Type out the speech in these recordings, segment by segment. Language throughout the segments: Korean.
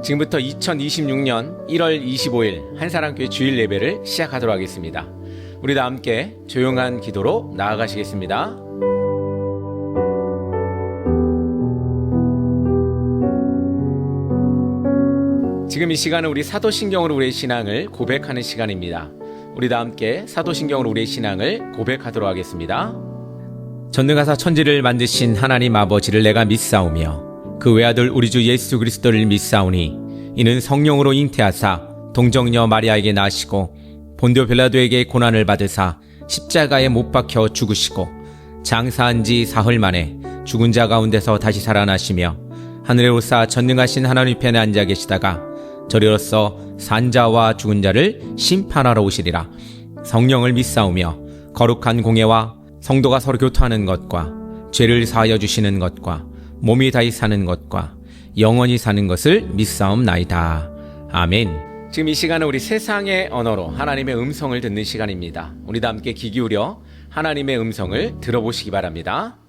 지금부터 2026년 1월 25일 한사랑교회 주일 예배를 시작하도록 하겠습니다. 우리 다 함께 조용한 기도로 나아가시겠습니다. 지금 이 시간은 우리 사도신경으로 우리의 신앙을 고백하는 시간입니다. 우리 다 함께 사도신경으로 우리의 신앙을 고백하도록 하겠습니다. 전능하사 천지를 만드신 하나님 아버지를 내가 믿사오며 그 외아들 우리 주 예수 그리스도를 믿사오니 이는 성령으로 잉태하사 동정녀 마리아에게 나시고 본디오 빌라도에게 고난을 받으사 십자가에 못 박혀 죽으시고 장사한 지 사흘 만에 죽은 자 가운데서 다시 살아나시며 하늘에 오르사 전능하신 하나님 편에 앉아 계시다가 저리로서 산자와 죽은 자를 심판하러 오시리라. 성령을 믿사오며 거룩한 공예와 성도가 서로 교토하는 것과 죄를 사하여 주시는 것과 몸이 다시 사는 것과 영원히 사는 것을 믿사옵나이다. 아멘. 지금 이 시간은 우리 세상의 언어로 하나님의 음성을 듣는 시간입니다. 우리 다 함께 귀 기울여 하나님의 음성을 들어보시기 바랍니다.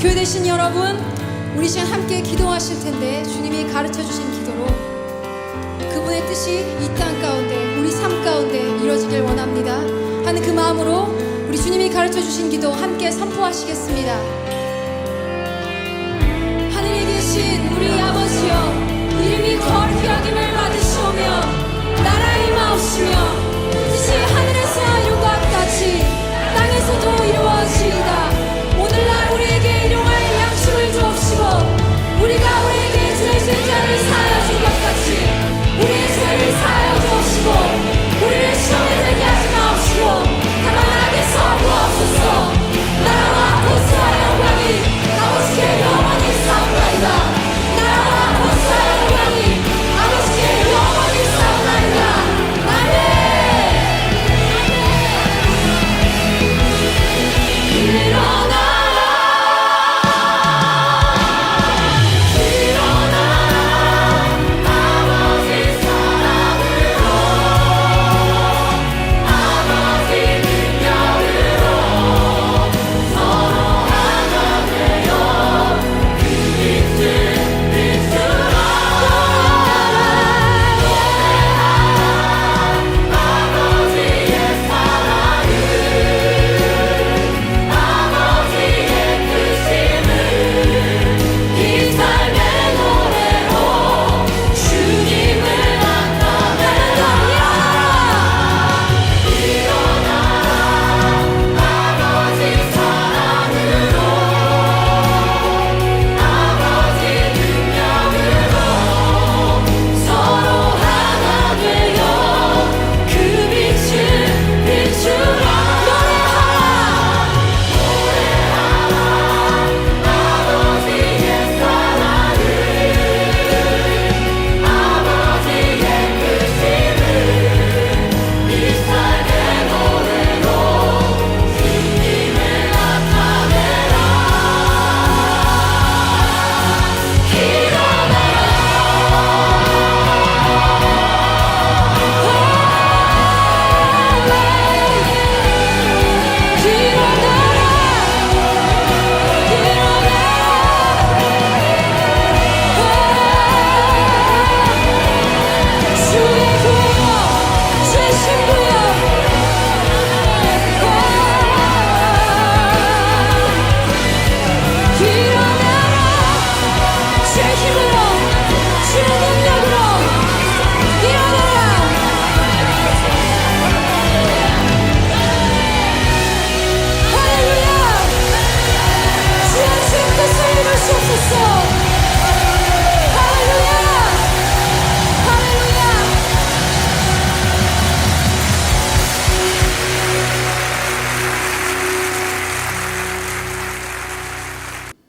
교회 되신 여러분, 우리 시간 함께 기도하실 텐데 주님이 가르쳐 주신 기도로 그분의 뜻이 이 땅 가운데 우리 삶 가운데 이루어지길 원합니다 하는 그 마음으로 우리 주님이 가르쳐 주신 기도 함께 선포하시겠습니다. 하늘에 계신 우리 아버지여, 이름이 거룩히 여김을 받으시오며 나라의 임하옵시며 뜻이 하늘에서 이룬 것 같이 땅에서도 이루어지이다. 오늘날 우리에게 일용할 양식을 주옵시고 우리가 우리에게 죄진 자를 사하여 준 것 같이 우리의 죄를 사하여 주옵시고 우리를 시험에 들게 하지 마옵시고 다만 악에서 구하옵소서. 나라와 권세와 영광이 아버지께 영원히 싸우나이다. 나라와 권세와 영광이 아버지께 영원히 싸우나이다. 아멘.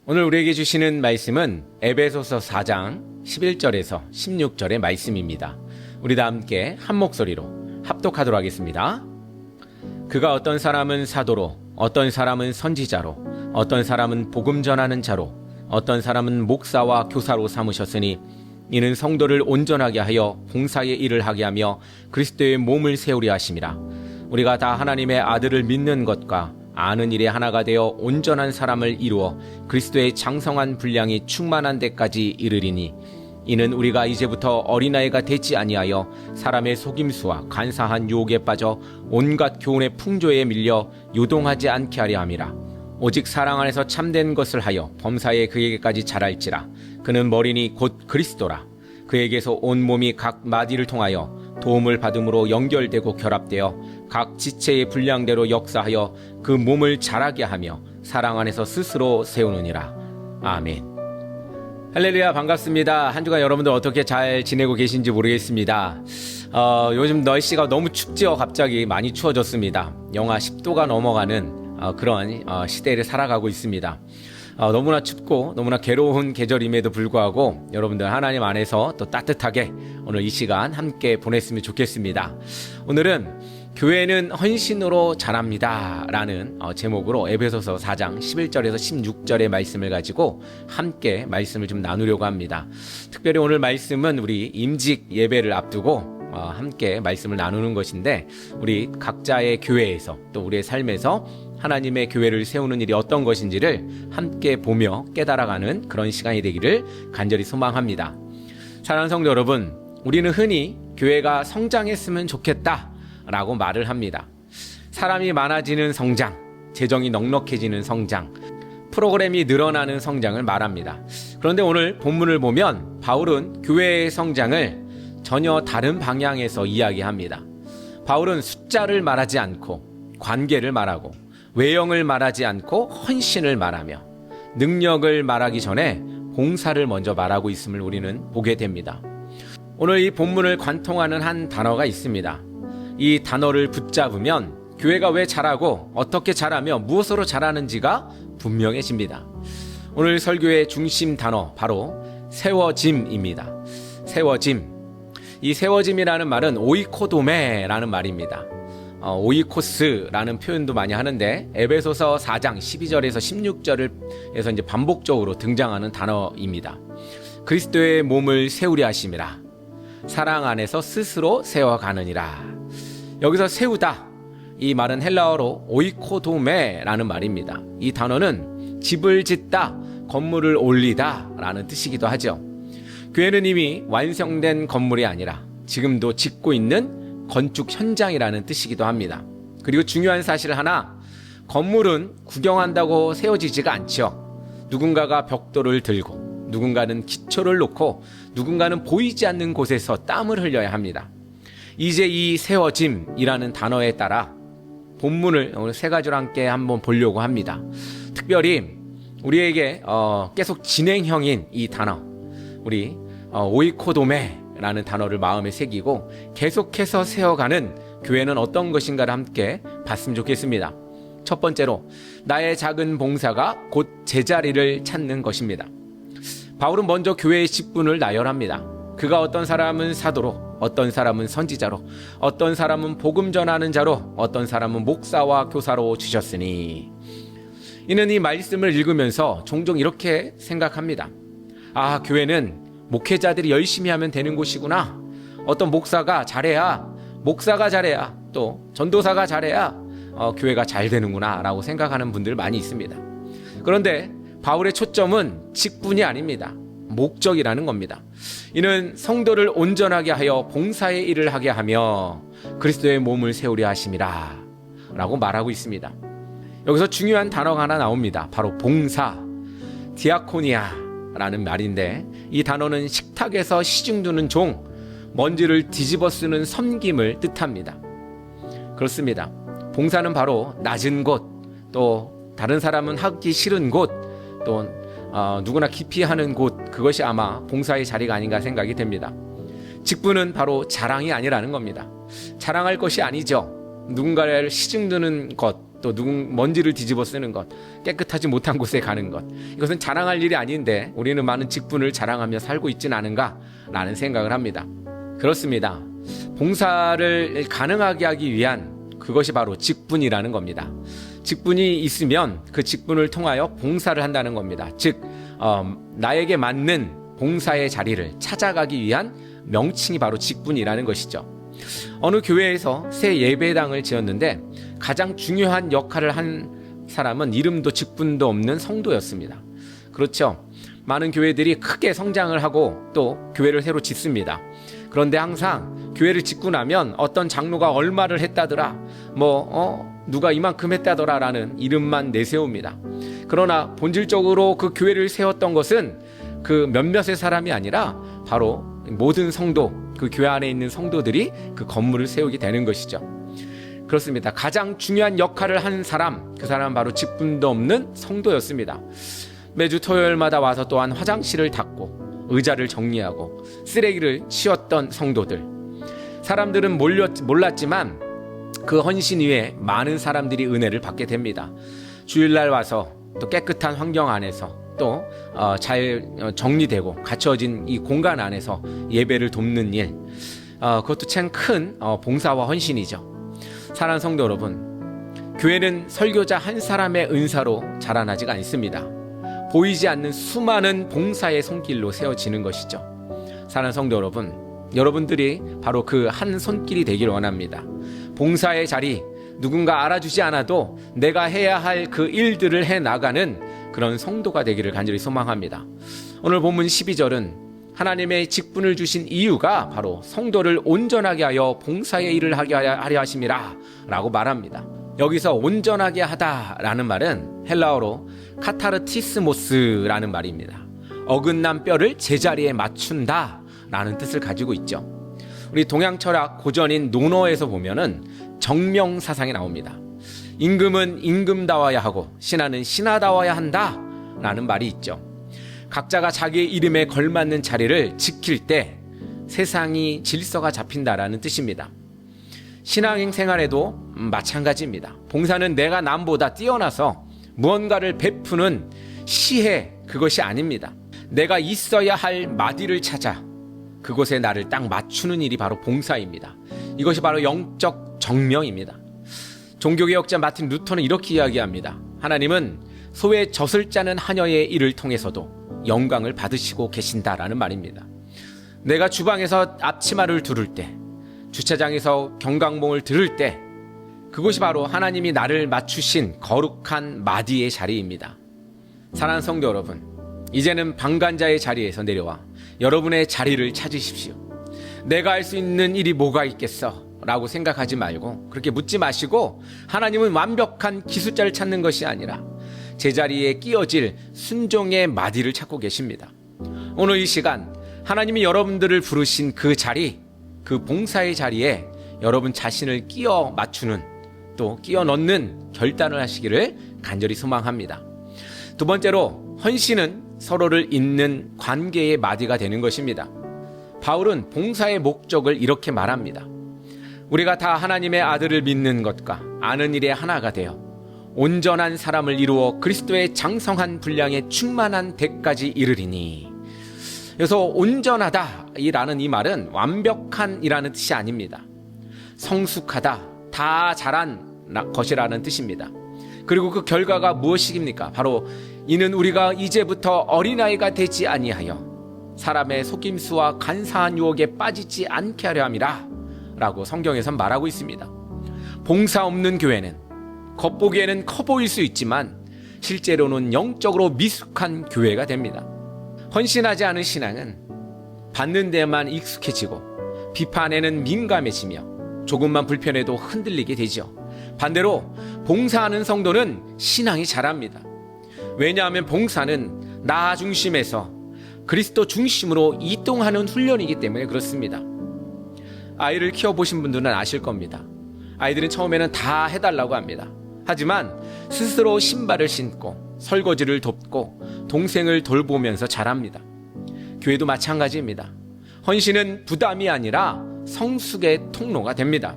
오늘 우리에게 주시는 말씀은 에베소서 4장 11절에서 16절의 말씀입니다. 우리 다 함께 한 목소리로 합독하도록 하겠습니다. 그가 어떤 사람은 사도로, 어떤 사람은 선지자로, 어떤 사람은 복음 전하는 자로, 어떤 사람은 목사와 교사로 삼으셨으니 이는 성도를 온전하게 하여 봉사의 일을 하게 하며 그리스도의 몸을 세우려 하심이라. 우리가 다 하나님의 아들을 믿는 것과 아는 일에 하나가 되어 온전한 사람을 이루어 그리스도의 장성한 분량이 충만한 데까지 이르리니 이는 우리가 이제부터 어린아이가 되지 아니하여 사람의 속임수와 간사한 유혹에 빠져 온갖 교훈의 풍조에 밀려 요동하지 않게 하려 함이라. 오직 사랑 안에서 참된 것을 하여 범사에 그에게까지 자랄지라. 그는 머리니 곧 그리스도라. 그에게서 온 몸이 각 마디를 통하여 도움을 받음으로 연결되고 결합되어 각 지체의 분량대로 역사하여 그 몸을 자라게 하며 사랑 안에서 스스로 세우느니라. 아멘. 할렐루야, 반갑습니다. 한 주간 여러분들 어떻게 잘 지내고 계신지 모르겠습니다. 요즘 날씨가 너무 춥지요. 갑자기 많이 추워졌습니다. 영하 10도가 넘어가는 그런 시대를 살아가고 있습니다. 너무나 춥고 너무나 괴로운 계절임에도 불구하고 여러분들 하나님 안에서 또 따뜻하게 오늘 이 시간 함께 보냈으면 좋겠습니다. 오늘은 교회는 헌신으로 자랍니다 라는 제목으로 에베소서 4장 11절에서 16절의 말씀을 가지고 함께 말씀을 좀 나누려고 합니다. 특별히 오늘 말씀은 우리 임직 예배를 앞두고 함께 말씀을 나누는 것인데 우리 각자의 교회에서 또 우리의 삶에서 하나님의 교회를 세우는 일이 어떤 것인지를 함께 보며 깨달아가는 그런 시간이 되기를 간절히 소망합니다. 사랑하는 성도 여러분, 우리는 흔히 교회가 성장했으면 좋겠다라고 말을 합니다. 사람이 많아지는 성장, 재정이 넉넉해지는 성장, 프로그램이 늘어나는 성장을 말합니다. 그런데 오늘 본문을 보면 바울은 교회의 성장을 전혀 다른 방향에서 이야기합니다. 바울은 숫자를 말하지 않고 관계를 말하고 외형을 말하지 않고 헌신을 말하며 능력을 말하기 전에 봉사를 먼저 말하고 있음을 우리는 보게 됩니다. 오늘 이 본문을 관통하는 한 단어가 있습니다. 이 단어를 붙잡으면 교회가 왜 자라고 어떻게 자라며 무엇으로 자라는지가 분명해집니다. 오늘 설교의 중심 단어 바로 세워짐입니다. 세워짐. 이 세워짐이라는 말은 오이코도메라는 말입니다. 오이코스라는 표현도 많이 하는데 에베소서 4장 12절에서 16절에서 이제 반복적으로 등장하는 단어입니다. 그리스도의 몸을 세우려 하심이라. 사랑 안에서 스스로 세워가느니라. 여기서 세우다. 이 말은 헬라어로 오이코도메라는 말입니다. 이 단어는 집을 짓다, 건물을 올리다 라는 뜻이기도 하죠. 교회는 이미 완성된 건물이 아니라 지금도 짓고 있는 건축 현장이라는 뜻이기도 합니다. 그리고 중요한 사실 하나, 건물은 구경한다고 세워지지가 않죠. 누군가가 벽돌을 들고 누군가는 기초를 놓고 누군가는 보이지 않는 곳에서 땀을 흘려야 합니다. 이제 이 세워짐이라는 단어에 따라 본문을 오늘 세 가지로 함께 한번 보려고 합니다. 특별히 우리에게 계속 진행형인 이 단어, 우리 오이코도메라는 단어를 마음에 새기고 계속해서 세워가는 교회는 어떤 것인가를 함께 봤으면 좋겠습니다. 첫 번째로 나의 작은 봉사가 곧 제자리를 찾는 것입니다. 바울은 먼저 교회의 직분을 나열합니다. 그가 어떤 사람은 사도로, 어떤 사람은 선지자로, 어떤 사람은 복음 전하는 자로, 어떤 사람은 목사와 교사로 주셨으니. 이는 이 말씀을 읽으면서 종종 이렇게 생각합니다. 아, 교회는 목회자들이 열심히 하면 되는 곳이구나. 어떤 목사가 잘해야, 또 전도사가 잘해야 교회가 잘 되는구나 라고 생각하는 분들 많이 있습니다. 그런데 바울의 초점은 직분이 아닙니다. 목적이라는 겁니다. 이는 성도를 온전하게 하여 봉사의 일을 하게 하며 그리스도의 몸을 세우려 하심이라 라고 말하고 있습니다. 여기서 중요한 단어가 하나 나옵니다. 바로 봉사, 디아코니아라는 말인데 이 단어는 식탁에서 시중 두는 종, 먼지를 뒤집어 쓰는 섬김을 뜻합니다. 그렇습니다. 봉사는 바로 낮은 곳, 또 다른 사람은 하기 싫은 곳, 또 누구나 깊이 하는 곳, 그것이 아마 봉사의 자리가 아닌가 생각이 됩니다. 직분은 바로 자랑이 아니라는 겁니다. 자랑할 것이 아니죠. 누군가를 시중드는 것, 또 먼지를 뒤집어 쓰는 것, 깨끗하지 못한 곳에 가는 것, 이것은 자랑할 일이 아닌데 우리는 많은 직분을 자랑하며 살고 있지는 않은가 라는 생각을 합니다. 그렇습니다. 봉사를 가능하게 하기 위한 그것이 바로 직분이라는 겁니다. 직분이 있으면 그 직분을 통하여 봉사를 한다는 겁니다. 즉 나에게 맞는 봉사의 자리를 찾아가기 위한 명칭이 바로 직분이라는 것이죠. 어느 교회에서 새 예배당을 지었는데 가장 중요한 역할을 한 사람은 이름도 직분도 없는 성도였습니다. 그렇죠. 많은 교회들이 크게 성장을 하고 또 교회를 새로 짓습니다. 그런데 항상 교회를 짓고 나면 어떤 장로가 얼마를 했다더라, 누가 이만큼 했다더라 라는 이름만 내세웁니다. 그러나 본질적으로 그 교회를 세웠던 것은 그 몇몇의 사람이 아니라 바로 모든 성도, 그 교회 안에 있는 성도들이 그 건물을 세우게 되는 것이죠. 그렇습니다. 가장 중요한 역할을 한 사람, 그 사람은 바로 직분도 없는 성도였습니다. 매주 토요일마다 와서 또한 화장실을 닦고 의자를 정리하고 쓰레기를 치웠던 성도들. 사람들은 몰랐지만 그 헌신 위에 많은 사람들이 은혜를 받게 됩니다. 주일날 와서 또 깨끗한 환경 안에서 또 잘 정리되고 갖춰진 이 공간 안에서 예배를 돕는 일, 그것도 참 큰 봉사와 헌신이죠. 사랑하는 성도 여러분, 교회는 설교자 한 사람의 은사로 자라나지가 않습니다. 보이지 않는 수많은 봉사의 손길로 세워지는 것이죠. 사랑하는 성도 여러분, 여러분들이 바로 그 한 손길이 되길 원합니다. 봉사의 자리, 누군가 알아주지 않아도 내가 해야 할 그 일들을 해나가는 그런 성도가 되기를 간절히 소망합니다. 오늘 본문 12절은 하나님의 직분을 주신 이유가 바로 성도를 온전하게 하여 봉사의 일을 하게 하려 하심이라 라고 말합니다. 여기서 온전하게 하다라는 말은 헬라어로 카타르티스모스라는 말입니다. 어긋난 뼈를 제자리에 맞춘다 라는 뜻을 가지고 있죠. 우리 동양 철학 고전인 논어에서 보면은 정명 사상이 나옵니다. 임금은 임금다워야 하고 신하는 신하다워야 한다 라는 말이 있죠. 각자가 자기의 이름에 걸맞는 자리를 지킬 때 세상이 질서가 잡힌다라는 뜻입니다. 신앙 생활에도 마찬가지입니다. 봉사는 내가 남보다 뛰어나서 무언가를 베푸는 시해, 그것이 아닙니다. 내가 있어야 할 마디를 찾아 그곳에 나를 딱 맞추는 일이 바로 봉사입니다. 이것이 바로 영적 정명입니다. 종교개혁자 마틴 루터는 이렇게 이야기합니다. 하나님은 소의 젖을 짜는 하녀의 일을 통해서도 영광을 받으시고 계신다라는 말입니다. 내가 주방에서 앞치마를 두를 때, 주차장에서 경광봉을 들을 때, 그것이 바로 하나님이 나를 맞추신 거룩한 마디의 자리입니다. 사랑하는 성도 여러분, 이제는 방관자의 자리에서 내려와 여러분의 자리를 찾으십시오. 내가 할 수 있는 일이 뭐가 있겠어? 라고 생각하지 말고 그렇게 묻지 마시고, 하나님은 완벽한 기술자를 찾는 것이 아니라 제자리에 끼어질 순종의 마디를 찾고 계십니다. 오늘 이 시간 하나님이 여러분들을 부르신 그 자리, 그 봉사의 자리에 여러분 자신을 끼어 맞추는, 또 끼어 넣는 결단을 하시기를 간절히 소망합니다. 두 번째로, 헌신은 서로를 잇는 관계의 마디가 되는 것입니다. 바울은 봉사의 목적을 이렇게 말합니다. 우리가 다 하나님의 아들을 믿는 것과 아는 일에 하나가 되어 온전한 사람을 이루어 그리스도의 장성한 분량에 충만한 데까지 이르리니. 그래서 온전하다라는 이 말은 완벽한이라는 뜻이 아닙니다. 성숙하다, 다 잘한 것이라는 뜻입니다. 그리고 그 결과가 무엇입니까? 바로 이는 우리가 이제부터 어린아이가 되지 아니하여 사람의 속임수와 간사한 유혹에 빠지지 않게 하려 함이라 라고 성경에선 말하고 있습니다. 봉사 없는 교회는 겉보기에는 커 보일 수 있지만 실제로는 영적으로 미숙한 교회가 됩니다. 헌신하지 않은 신앙은 받는 데만 익숙해지고 비판에는 민감해지며 조금만 불편해도 흔들리게 되죠. 반대로 봉사하는 성도는 신앙이 자랍니다. 왜냐하면 봉사는 나 중심에서 그리스도 중심으로 이동하는 훈련이기 때문에 그렇습니다. 아이를 키워보신 분들은 아실 겁니다. 아이들은 처음에는 다 해달라고 합니다. 하지만 스스로 신발을 신고 설거지를 돕고 동생을 돌보면서 자랍니다. 교회도 마찬가지입니다. 헌신은 부담이 아니라 성숙의 통로가 됩니다.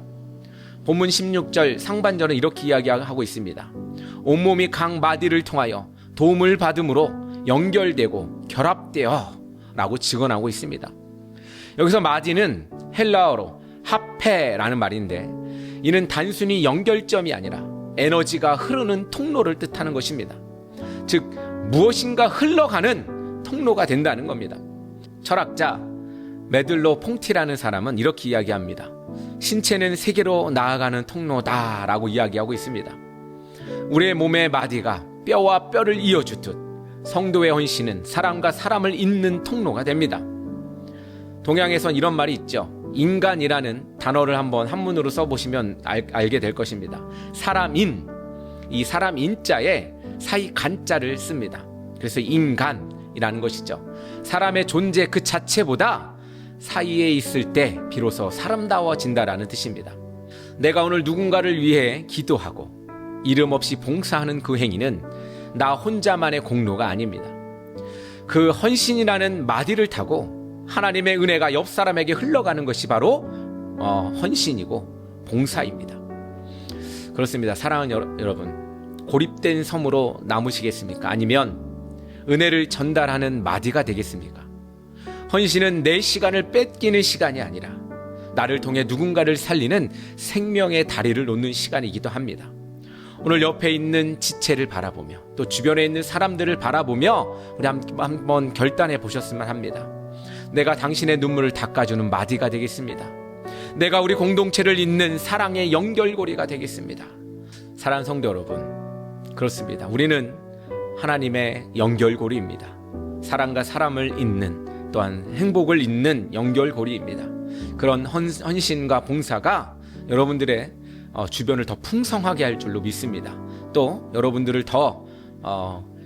본문 16절 상반절은 이렇게 이야기하고 있습니다. 온몸이 각 마디를 통하여 도움을 받음으로 연결되고 결합되어 라고 증언하고 있습니다. 여기서 마디는 헬라어로 하페라는 말인데, 이는 단순히 연결점이 아니라 에너지가 흐르는 통로를 뜻하는 것입니다. 즉 무엇인가 흘러가는 통로가 된다는 겁니다. 철학자 메들로 퐁티라는 사람은 이렇게 이야기합니다. 신체는 세계로 나아가는 통로다라고 이야기하고 있습니다. 우리의 몸의 마디가 뼈와 뼈를 이어주듯 성도의 헌신은 사람과 사람을 잇는 통로가 됩니다. 동양에선 이런 말이 있죠. 인간이라는 단어를 한번 한문으로 써보시면 알게 될 것입니다. 사람인, 이 사람인자에 사이 간자를 씁니다. 그래서 인간이라는 것이죠. 사람의 존재 그 자체보다 사이에 있을 때 비로소 사람다워진다라는 뜻입니다. 내가 오늘 누군가를 위해 기도하고 이름 없이 봉사하는 그 행위는 나 혼자만의 공로가 아닙니다. 그 헌신이라는 마디를 타고 하나님의 은혜가 옆 사람에게 흘러가는 것이 바로 헌신이고 봉사입니다. 그렇습니다. 사랑하는 여러분, 고립된 섬으로 남으시겠습니까? 아니면 은혜를 전달하는 마디가 되겠습니까? 헌신은 내 시간을 뺏기는 시간이 아니라 나를 통해 누군가를 살리는 생명의 다리를 놓는 시간이기도 합니다. 오늘 옆에 있는 지체를 바라보며 또 주변에 있는 사람들을 바라보며 우리 한번 결단해 보셨으면 합니다. 내가 당신의 눈물을 닦아주는 마디가 되겠습니다. 내가 우리 공동체를 잇는 사랑의 연결고리가 되겠습니다. 사랑하는 성도 여러분, 그렇습니다. 우리는 하나님의 연결고리입니다. 사랑과 사람을 잇는, 또한 행복을 잇는 연결고리입니다. 그런 헌신과 봉사가 여러분들의 주변을 더 풍성하게 할 줄로 믿습니다. 또 여러분들을 더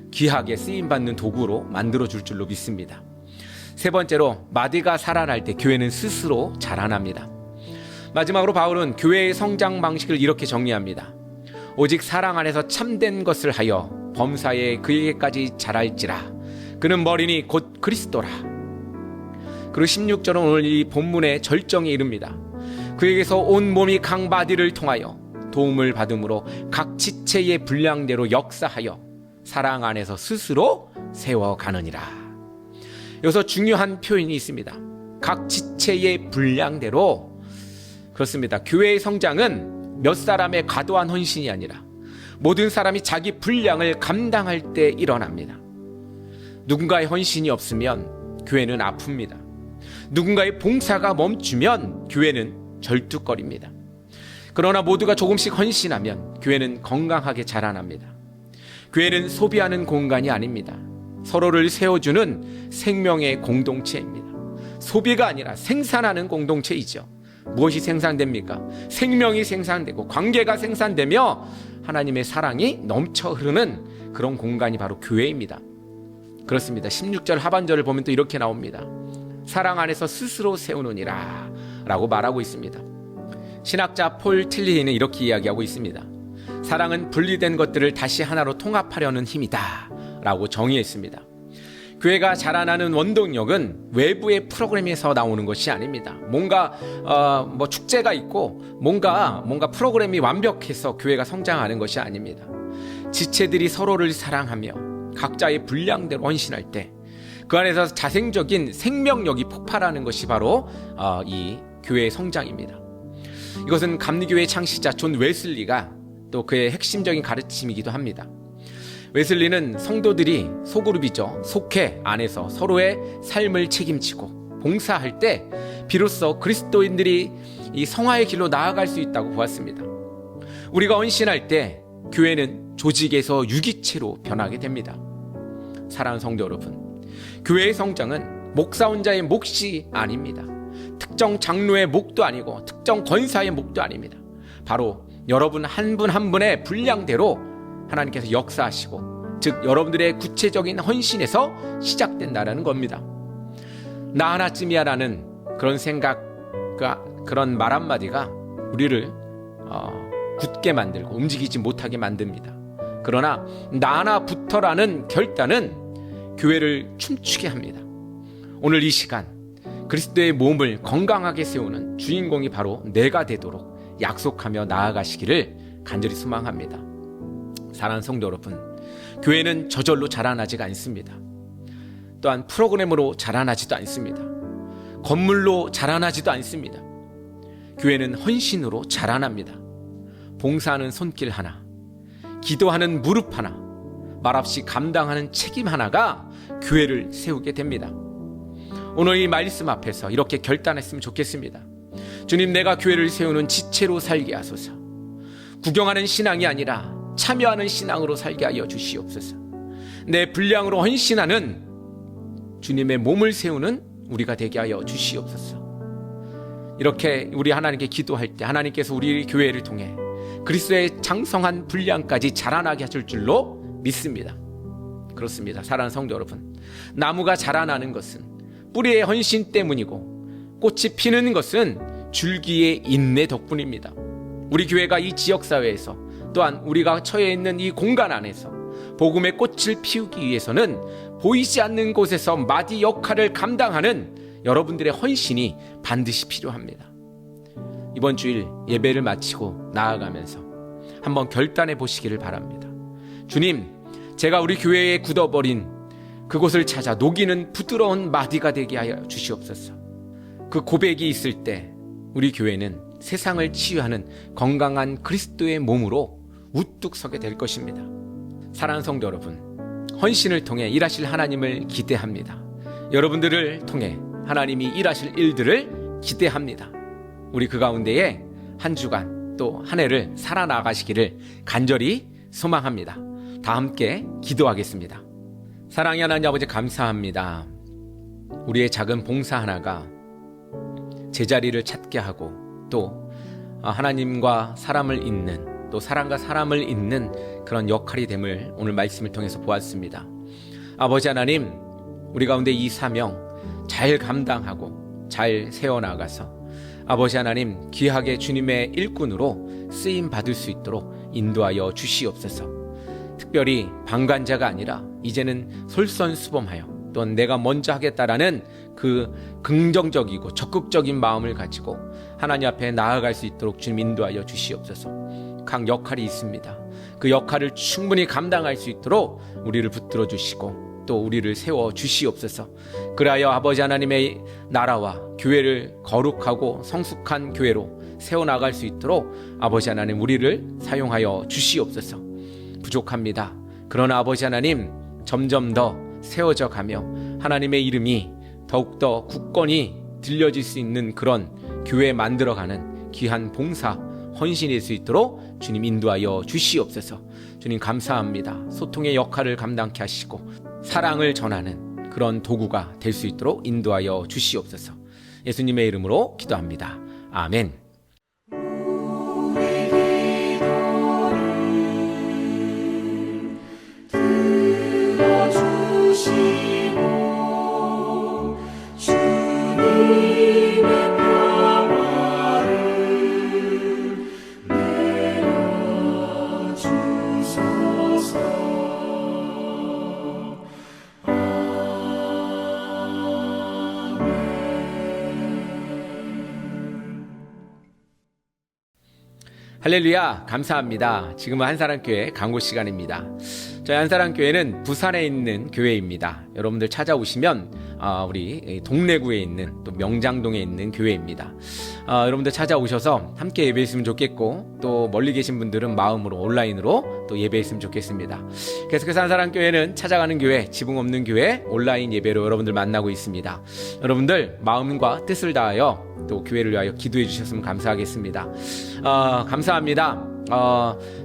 귀하게 쓰임받는 도구로 만들어줄 줄로 믿습니다. 세 번째로, 마디가 살아날 때 교회는 스스로 자라납니다. 마지막으로 바울은 교회의 성장 방식을 이렇게 정리합니다. 오직 사랑 안에서 참된 것을 하여 범사에 그에게까지 자랄지라. 그는 머리니 곧 그리스도라. 그리고 16절은 오늘 이 본문의 절정에 이릅니다. 그에게서 온 몸이 각 마디를 통하여 도움을 받음으로 각 지체의 분량대로 역사하여 사랑 안에서 스스로 세워가느니라. 여기서 중요한 표현이 있습니다. 각 지체의 분량대로. 그렇습니다. 교회의 성장은 몇 사람의 과도한 헌신이 아니라 모든 사람이 자기 분량을 감당할 때 일어납니다. 누군가의 헌신이 없으면 교회는 아픕니다. 누군가의 봉사가 멈추면 교회는 절뚝거립니다. 그러나 모두가 조금씩 헌신하면 교회는 건강하게 자라납니다. 교회는 소비하는 공간이 아닙니다. 서로를 세워주는 생명의 공동체입니다. 소비가 아니라 생산하는 공동체이죠. 무엇이 생산됩니까? 생명이 생산되고 관계가 생산되며 하나님의 사랑이 넘쳐 흐르는 그런 공간이 바로 교회입니다. 그렇습니다. 16절 하반절을 보면 또 이렇게 나옵니다. 사랑 안에서 스스로 세우느니라 라고 말하고 있습니다. 신학자 폴 틸리히는 이렇게 이야기하고 있습니다. 사랑은 분리된 것들을 다시 하나로 통합하려는 힘이다 라고 정의했습니다. 교회가 자라나는 원동력은 외부의 프로그램에서 나오는 것이 아닙니다. 뭔가 축제가 있고 뭔가 프로그램이 완벽해서 교회가 성장하는 것이 아닙니다. 지체들이 서로를 사랑하며 각자의 분량대로 헌신할 때 그 안에서 자생적인 생명력이 폭발하는 것이 바로 이 교회의 성장입니다. 이것은 감리교회 창시자 존 웨슬리가 또 그의 핵심적인 가르침이기도 합니다. 웨슬리는 성도들이 소그룹이죠. 속회 안에서 서로의 삶을 책임지고 봉사할 때 비로소 그리스도인들이 이 성화의 길로 나아갈 수 있다고 보았습니다. 우리가 헌신할 때 교회는 조직에서 유기체로 변하게 됩니다. 사랑하는 성도 여러분, 교회의 성장은 목사 혼자의 몫이 아닙니다. 특정 장로의 몫도 아니고 특정 권사의 몫도 아닙니다. 바로 여러분 한 분 한 분의 분량대로 하나님께서 역사하시고, 즉 여러분들의 구체적인 헌신에서 시작된다라는 겁니다. 나 하나쯤이야라는 그런 생각과 그런 말 한마디가 우리를 굳게 만들고 움직이지 못하게 만듭니다. 그러나 나 하나부터라는 결단은 교회를 춤추게 합니다. 오늘 이 시간 그리스도의 몸을 건강하게 세우는 주인공이 바로 내가 되도록 약속하며 나아가시기를 간절히 소망합니다. 사랑하는 성도 여러분, 교회는 저절로 자라나지가 않습니다. 또한 프로그램으로 자라나지도 않습니다. 건물로 자라나지도 않습니다. 교회는 헌신으로 자라납니다. 봉사하는 손길 하나, 기도하는 무릎 하나, 말없이 감당하는 책임 하나가 교회를 세우게 됩니다. 오늘 이 말씀 앞에서 이렇게 결단했으면 좋겠습니다. 주님, 내가 교회를 세우는 지체로 살게 하소서. 구경하는 신앙이 아니라 참여하는 신앙으로 살게 하여 주시옵소서. 내 분량으로 헌신하는 주님의 몸을 세우는 우리가 되게 하여 주시옵소서. 이렇게 우리 하나님께 기도할 때 하나님께서 우리 교회를 통해 그리스도의 장성한 분량까지 자라나게 하실 줄로 믿습니다. 그렇습니다. 사랑하는 성도 여러분, 나무가 자라나는 것은 뿌리의 헌신 때문이고 꽃이 피는 것은 줄기의 인내 덕분입니다. 우리 교회가 이 지역사회에서 또한 우리가 처해 있는 이 공간 안에서 복음의 꽃을 피우기 위해서는 보이지 않는 곳에서 마디 역할을 감당하는 여러분들의 헌신이 반드시 필요합니다. 이번 주일 예배를 마치고 나아가면서 한번 결단해 보시기를 바랍니다. 주님, 제가 우리 교회에 굳어버린 그곳을 찾아 녹이는 부드러운 마디가 되게 하여 주시옵소서. 그 고백이 있을 때 우리 교회는 세상을 치유하는 건강한 그리스도의 몸으로 우뚝 서게 될 것입니다. 사랑하는 성도 여러분, 헌신을 통해 일하실 하나님을 기대합니다. 여러분들을 통해 하나님이 일하실 일들을 기대합니다. 우리 그 가운데에 한 주간 또 한 해를 살아나가시기를 간절히 소망합니다. 다 함께 기도하겠습니다. 사랑의 하나님 아버지, 감사합니다. 우리의 작은 봉사 하나가 제자리를 찾게 하고 또 하나님과 사람을 잇는, 또 사람과 사람을 잇는 그런 역할이 됨을 오늘 말씀을 통해서 보았습니다. 아버지 하나님, 우리 가운데 이 사명 잘 감당하고 잘 세워나가서 아버지 하나님, 귀하게 주님의 일꾼으로 쓰임 받을 수 있도록 인도하여 주시옵소서. 특별히 방관자가 아니라 이제는 솔선수범하여 또 내가 먼저 하겠다라는 그 긍정적이고 적극적인 마음을 가지고 하나님 앞에 나아갈 수 있도록 주님 인도하여 주시옵소서. 각 역할이 있습니다. 그 역할을 충분히 감당할 수 있도록 우리를 붙들어 주시고 또 우리를 세워 주시옵소서. 그리하여 아버지 하나님의 나라와 교회를 거룩하고 성숙한 교회로 세워나갈 수 있도록 아버지 하나님 우리를 사용하여 주시옵소서. 부족합니다. 그러나 아버지 하나님, 점점 더 세워져 가며 하나님의 이름이 더욱더 굳건히 들려질 수 있는 그런 교회 만들어가는 귀한 봉사, 헌신일 수 있도록 주님 인도하여 주시옵소서. 주님 감사합니다. 소통의 역할을 감당케 하시고 사랑을 전하는 그런 도구가 될 수 있도록 인도하여 주시옵소서. 예수님의 이름으로 기도합니다. 아멘. 할렐루야, 감사합니다. 지금은 한사랑교회 광고 시간입니다. 저희 한사랑교회는 부산에 있는 교회입니다. 여러분들 찾아오시면 우리 동래구에 있는 또 명장동에 있는 교회입니다. 여러분들 찾아오셔서 함께 예배했으면 좋겠고 또 멀리 계신 분들은 마음으로 온라인으로 또 예배했으면 좋겠습니다. 계속해서 한사랑교회는 찾아가는 교회, 지붕 없는 교회 온라인 예배로 여러분들 만나고 있습니다. 여러분들 마음과 뜻을 다하여 또 교회를 위하여 기도해 주셨으면 감사하겠습니다. 감사합니다.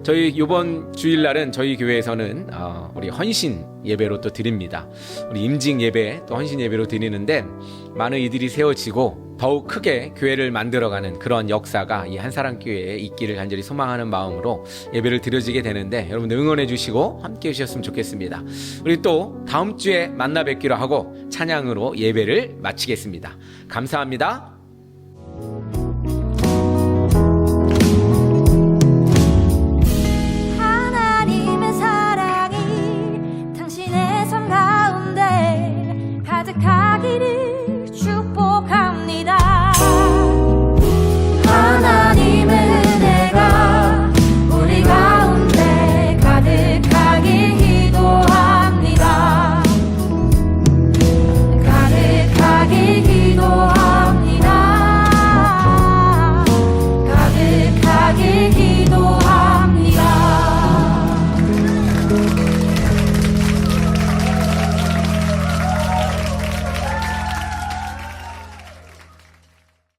저희 이번 주일날은 저희 교회에서는 우리 헌신 예배로 또 드립니다. 우리 임직 예배 또 헌신 예배로 드리는데 많은 이들이 세워지고 더욱 크게 교회를 만들어가는 그런 역사가 이 한사랑교회에 있기를 간절히 소망하는 마음으로 예배를 드려지게 되는데 여러분들 응원해 주시고 함께 해주셨으면 좋겠습니다. 우리 또 다음 주에 만나 뵙기로 하고 찬양으로 예배를 마치겠습니다. 감사합니다.